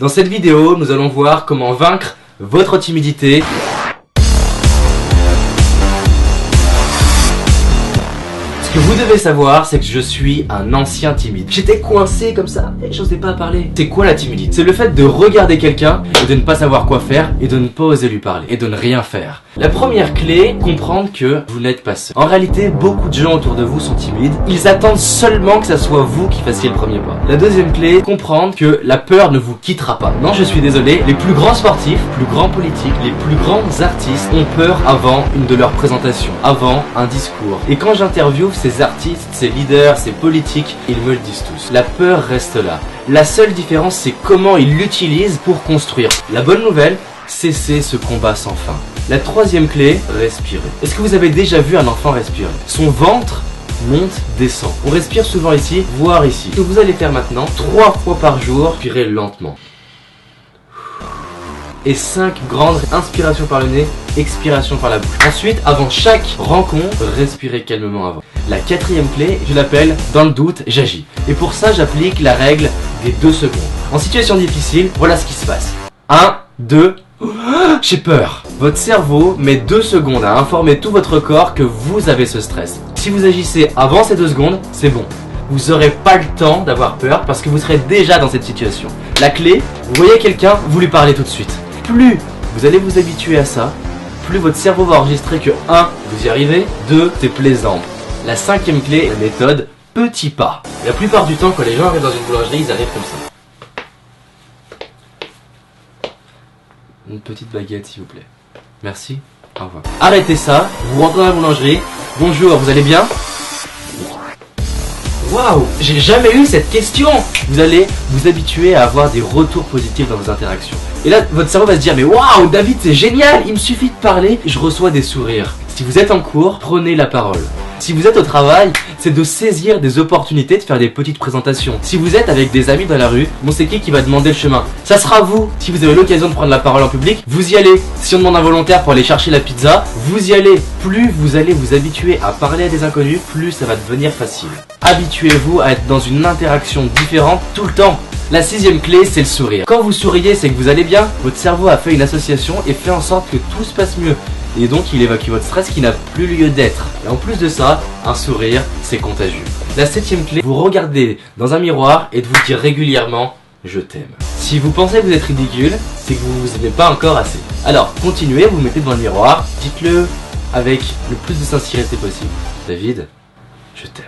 Dans cette vidéo, nous allons voir comment vaincre votre timidité. Ce que vous devez savoir, c'est que je suis un ancien timide. J'étais coincé comme ça et j'osais pas parler. C'est quoi la timidité? C'est le fait de regarder quelqu'un et de ne pas savoir quoi faire et de ne pas oser lui parler et de ne rien faire. La première clé, comprendre que vous n'êtes pas seul. En réalité, beaucoup de gens autour de vous sont timides. Ils attendent seulement que ça soit vous qui fassiez le premier pas. La deuxième clé, comprendre que la peur ne vous quittera pas. Non, je suis désolé, les plus grands sportifs, les plus grands politiques, les plus grands artistes ont peur avant une de leurs présentations, avant un discours. Et quand j'interviewe ces artistes, ces leaders, ces politiques, ils me le disent tous. La peur reste là. La seule différence, c'est comment ils l'utilisent pour construire. La bonne nouvelle, cessez ce combat sans fin. La troisième clé, respirer. Est-ce que vous avez déjà vu un enfant respirer? Son ventre monte, descend. On respire souvent ici, voire ici. Ce que vous allez faire maintenant, 3 fois par jour, respirez lentement. Et 5 grandes inspirations par le nez, expiration par la bouche. Ensuite, avant chaque rencontre, respirez calmement avant. La quatrième clé, je l'appelle « dans le doute, j'agis ». Et pour ça, j'applique la règle des 2 secondes. En situation difficile, voilà ce qui se passe. 1, 2, j'ai peur. Votre cerveau met 2 secondes à informer tout votre corps que vous avez ce stress. Si vous agissez avant ces 2 secondes, c'est bon. Vous n'aurez pas le temps d'avoir peur parce que vous serez déjà dans cette situation. La clé, vous voyez quelqu'un, vous lui parlez tout de suite. Plus vous allez vous habituer à ça, plus votre cerveau va enregistrer que 1, vous y arrivez, 2, c'est plaisant. La 5e clé, la méthode petit pas. La plupart du temps, quand les gens arrivent dans une boulangerie, ils arrivent comme ça. Une petite baguette, s'il vous plaît. Merci, au revoir. Arrêtez ça, vous rentrez dans la boulangerie. Bonjour, vous allez bien? Waouh, j'ai jamais eu cette question. Vous allez vous habituer à avoir des retours positifs dans vos interactions. Et là, votre cerveau va se dire, mais waouh, David, c'est génial, il me suffit de parler, je reçois des sourires. Si vous êtes en cours, prenez la parole. Si vous êtes au travail, c'est de saisir des opportunités de faire des petites présentations. Si vous êtes avec des amis dans la rue, bon, c'est qui va demander le chemin? Ça sera vous. Si vous avez l'occasion de prendre la parole en public, vous y allez. Si on demande un volontaire pour aller chercher la pizza, vous y allez. Plus vous allez vous habituer à parler à des inconnus, plus ça va devenir facile. Habituez-vous à être dans une interaction différente tout le temps. La 6e clé, c'est le sourire. Quand vous souriez, c'est que vous allez bien. Votre cerveau a fait une association et fait en sorte que tout se passe mieux. Et donc il évacue votre stress qui n'a plus lieu d'être. Et en plus de ça, un sourire, c'est contagieux. La 7e clé, vous regardez dans un miroir et de vous dire régulièrement « je t'aime ». Si vous pensez que vous êtes ridicule, c'est que vous vous aimez pas encore assez. Alors continuez, vous vous mettez devant le miroir, dites-le avec le plus de sincérité possible. « David, je t'aime ».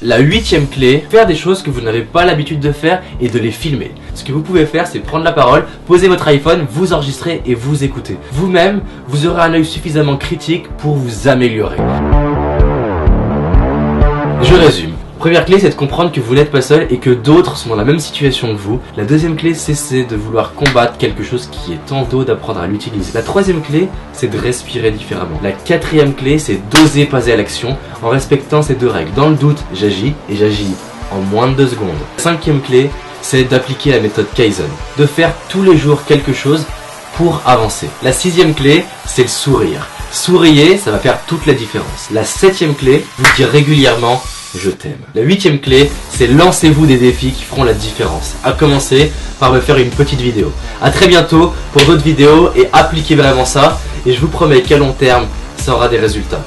La 8e clé, faire des choses que vous n'avez pas l'habitude de faire et de les filmer. Ce que vous pouvez faire, c'est prendre la parole, poser votre iPhone, vous enregistrer et vous écouter. Vous-même, vous aurez un œil suffisamment critique pour vous améliorer. Je résume. Première clé, c'est de comprendre que vous n'êtes pas seul et que d'autres sont dans la même situation que vous. La 2e clé, c'est de vouloir combattre quelque chose qui est en dos, d'apprendre à l'utiliser. La 3e clé, c'est de respirer différemment. La 4e clé, c'est d'oser passer à l'action en respectant ces 2 règles. Dans le doute, j'agis et j'agis en moins de 2 secondes. La 5e clé, c'est d'appliquer la méthode Kaizen, de faire tous les jours quelque chose pour avancer. La 6e clé, c'est le sourire. Souriez, ça va faire toute la différence. La 7e clé, vous dire régulièrement je t'aime. La 8e clé, c'est lancez-vous des défis qui feront la différence. À commencer par me faire une petite vidéo. A très bientôt pour d'autres vidéos et appliquez vraiment ça. Et je vous promets qu'à long terme, ça aura des résultats.